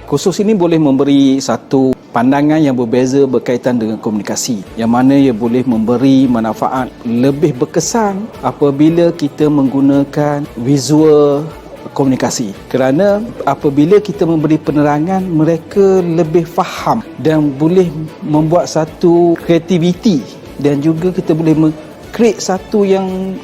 Kursus ini boleh memberi satu pandangan yang berbeza berkaitan dengan komunikasi, yang mana ia boleh memberi manfaat lebih berkesan apabila kita menggunakan visual komunikasi, kerana apabila kita memberi penerangan, mereka lebih faham dan boleh membuat satu kreativiti, dan juga kita boleh create satu yang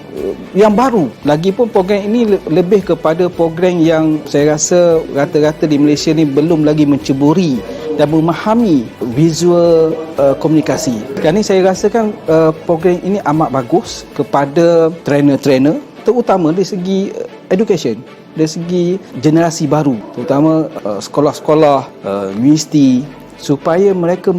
baru. Lagipun program ini lebih kepada program yang saya rasa rata-rata di Malaysia ni belum lagi menceburi dan memahami visual komunikasi. Kerana saya rasakan program ini amat bagus kepada trainer-trainer, terutama dari segi education, dari segi generasi baru, terutama sekolah-sekolah, universiti, supaya mereka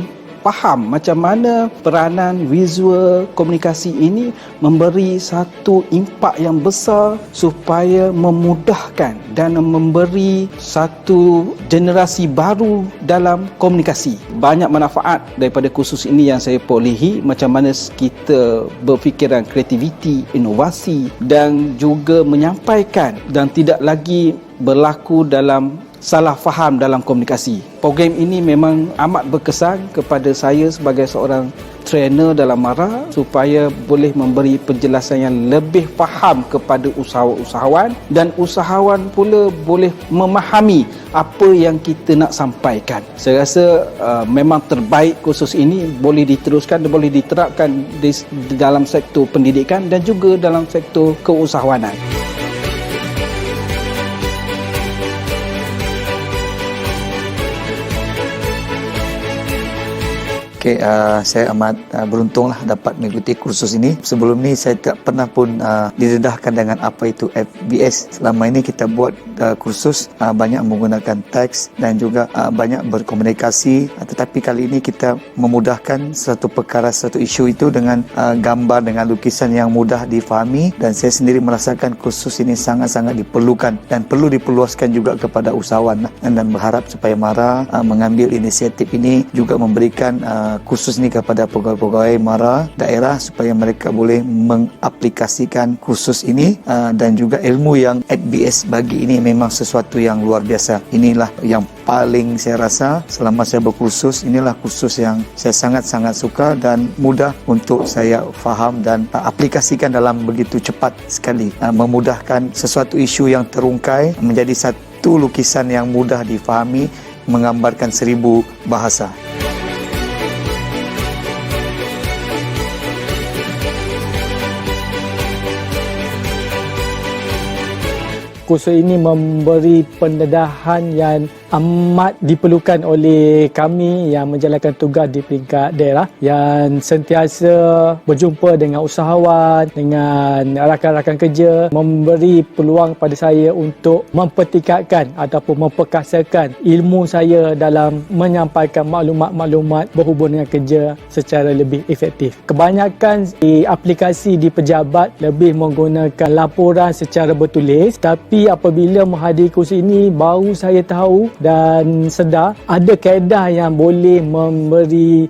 faham macam mana peranan visual komunikasi ini memberi satu impak yang besar supaya memudahkan dan memberi satu generasi baru dalam komunikasi. Banyak manfaat daripada kursus ini yang saya perolehi, macam mana kita berfikiran kreativiti, inovasi dan juga menyampaikan dan tidak lagi berlaku dalam salah faham dalam komunikasi. Program ini memang amat berkesan kepada saya sebagai seorang trainer dalam MARA, supaya boleh memberi penjelasan yang lebih faham kepada usahawan, dan usahawan pula boleh memahami apa yang kita nak sampaikan. Saya rasa memang terbaik kursus ini, boleh diteruskan dan boleh diterapkan di dalam sektor pendidikan dan juga dalam sektor keusahawanan. Okay, saya amat beruntunglah dapat mengikuti kursus ini. Sebelum ni saya tak pernah pun didedahkan dengan apa itu FBS. Selama ini kita buat kursus banyak menggunakan teks dan juga banyak berkomunikasi, tetapi kali ini kita memudahkan satu perkara, satu isu itu dengan gambar, dengan lukisan yang mudah difahami, dan saya sendiri merasakan kursus ini sangat-sangat diperlukan dan perlu diperluaskan juga kepada usahawan, dan berharap supaya MARA mengambil inisiatif ini, juga memberikan kursus ini kepada pegawai-pegawai MARA daerah supaya mereka boleh mengaplikasikan kursus ini, dan juga ilmu yang FBS bagi ini memang sesuatu yang luar biasa. Inilah yang paling saya rasa selama saya berkursus, inilah kursus yang saya sangat-sangat suka dan mudah untuk saya faham dan aplikasikan dalam begitu cepat sekali, memudahkan sesuatu isu yang terungkai menjadi satu lukisan yang mudah difahami, menggambarkan 1000 bahasa. Kursus ini memberi pendedahan yang amat diperlukan oleh kami yang menjalankan tugas di peringkat daerah, yang sentiasa berjumpa dengan usahawan, dengan rakan-rakan kerja, memberi peluang pada saya untuk mempertingkatkan ataupun memperkasakan ilmu saya dalam menyampaikan maklumat-maklumat berhubung dengan kerja secara lebih efektif. Kebanyakan aplikasi di pejabat lebih menggunakan laporan secara bertulis, tapi apabila menghadiri kursus ini baru saya tahu dan sedar ada kaedah yang boleh memberi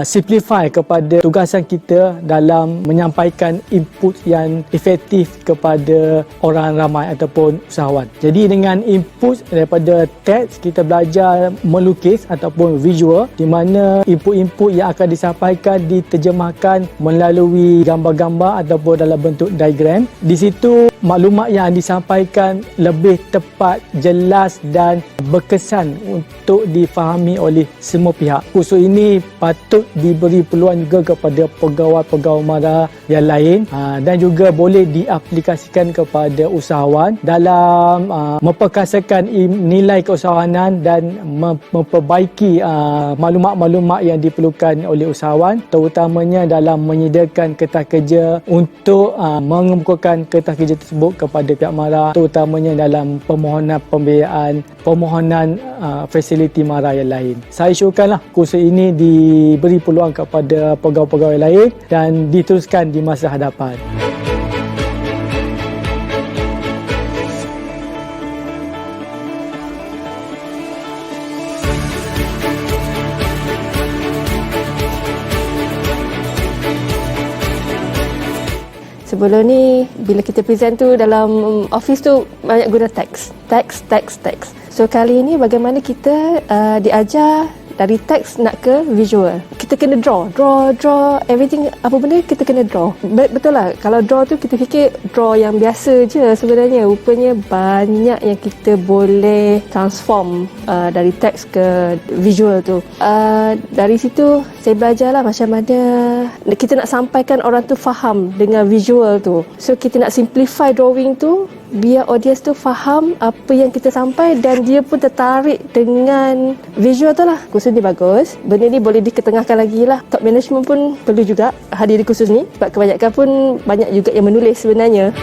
simplify kepada tugasan kita dalam menyampaikan input yang efektif kepada orang ramai ataupun usahawan. Jadi dengan input daripada teks, kita belajar melukis ataupun visual, di mana input-input yang akan disampaikan diterjemahkan melalui gambar-gambar ataupun dalam bentuk diagram. Di situ maklumat yang disampaikan lebih tepat, jelas dan berkesan untuk difahami oleh semua pihak. Kursus ini patut untuk diberi peluang juga kepada pegawai-pegawai Mara yang lain, dan juga boleh diaplikasikan kepada usahawan dalam memperkasakan nilai keusahawanan dan memperbaiki maklumat-maklumat yang diperlukan oleh usahawan, terutamanya dalam menyediakan kertas kerja untuk mengemukakan kertas kerja tersebut kepada pihak Mara, terutamanya dalam permohonan pembiayaan, permohonan fasiliti Mara yang lain. Saya syurkanlah kursus ini diberi peluang kepada pegawai-pegawai lain dan diteruskan di masa hadapan. Sebelum ni, bila kita present tu dalam office tu banyak guna teks. So kali ni bagaimana kita diajar dari teks nak ke visual. Kita kena draw everything, apa benda kita kena draw. Betul lah, kalau draw tu kita fikir draw yang biasa je, sebenarnya rupanya banyak yang kita boleh transform dari teks ke visual tu. Dari situ saya belajarlah macam mana kita nak sampaikan orang tu faham dengan visual tu. So kita nak simplify drawing tu biar audience tu faham apa yang kita sampai dan dia pun tertarik dengan visual tu lah. Kursus ni bagus. Benda ni boleh diketengahkan lagi lah. Top management pun perlu juga hadir di kursus ni sebab kebanyakan pun banyak juga yang menulis sebenarnya.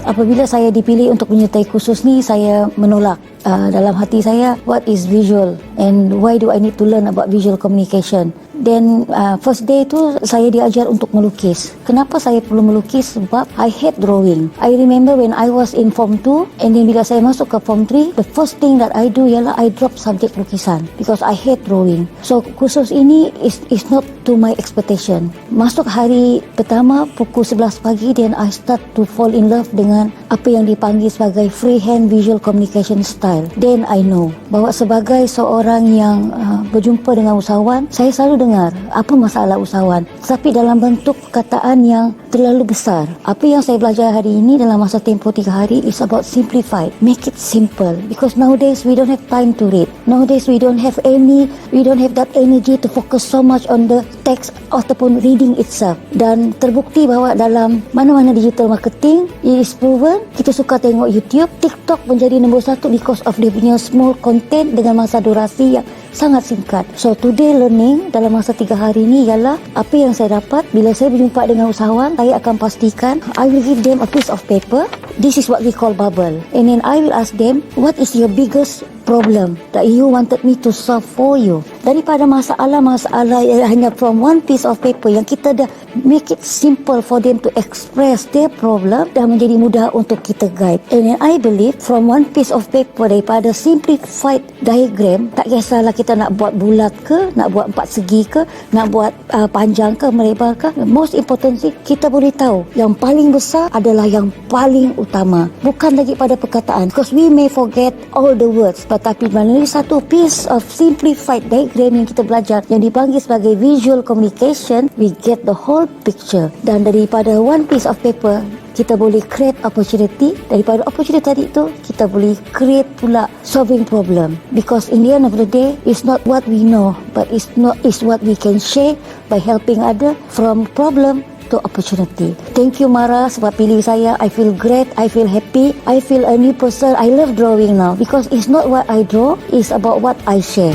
Apabila saya dipilih untuk menyertai kursus ni, saya menolak. Dalam hati saya, what is visual and why do I need to learn about visual communication? Then first day tu saya diajar untuk melukis. Kenapa saya perlu melukis? Sebab I hate drawing. I remember when I was in form 2 and then bila saya masuk ke form 3, the first thing that I do ialah I drop subject lukisan because I hate drawing. So kursus ini is not to my expectation. Masuk hari pertama pukul 11 pagi, then I start to fall in love dengan apa yang dipanggil sebagai freehand visual communication style. Then I know bahawa sebagai seorang yang berjumpa dengan usahawan, saya selalu dengar apa masalah usahawan, tapi dalam bentuk perkataan yang terlalu besar. Apa yang saya belajar hari ini dalam masa tempoh 3 hari is about simplified. Make it simple because nowadays we don't have time to read. Nowadays we don't have that energy to focus so much on the text ataupun reading itself. Dan terbukti bahawa dalam mana-mana digital marketing, it is proven, kita suka tengok YouTube, TikTok menjadi nombor 1 because of dia punya small content dengan masa durasi yang sangat singkat. So today learning dalam masa 3 hari ni ialah apa yang saya dapat. Bila saya berjumpa dengan usahawan, saya akan pastikan I will give them a piece of paper. This is what we call bubble. And then I will ask them, what is your biggest problem that you wanted me to solve for you? Daripada masalah-masalah hanya from one piece of paper yang kita dah make it simple for them to express their problem, dah menjadi mudah untuk kita guide. And then I believe from one piece of paper, daripada simplified diagram, tak kisahlah kita nak buat bulat ke, nak buat 4 segi ke, nak buat panjang ke, melebar ke. Most importantly, kita boleh tahu yang paling besar adalah yang paling utama, bukan lagi pada perkataan, because we may forget all the words, tetapi melalui satu piece of simplified diagram yang kita belajar yang dipanggil sebagai visual communication, we get the whole picture. Dan daripada one piece of paper, kita boleh create opportunity. Daripada opportunity tadi tu, kita boleh create pula solving problem. Because in the end of the day, it's not what we know, but it's what we can share by helping other from problem to opportunity. Thank you Mara sebab pilih saya. I feel great, I feel happy, I feel a new person. I love drawing now because it's not what I draw, it's about what I share.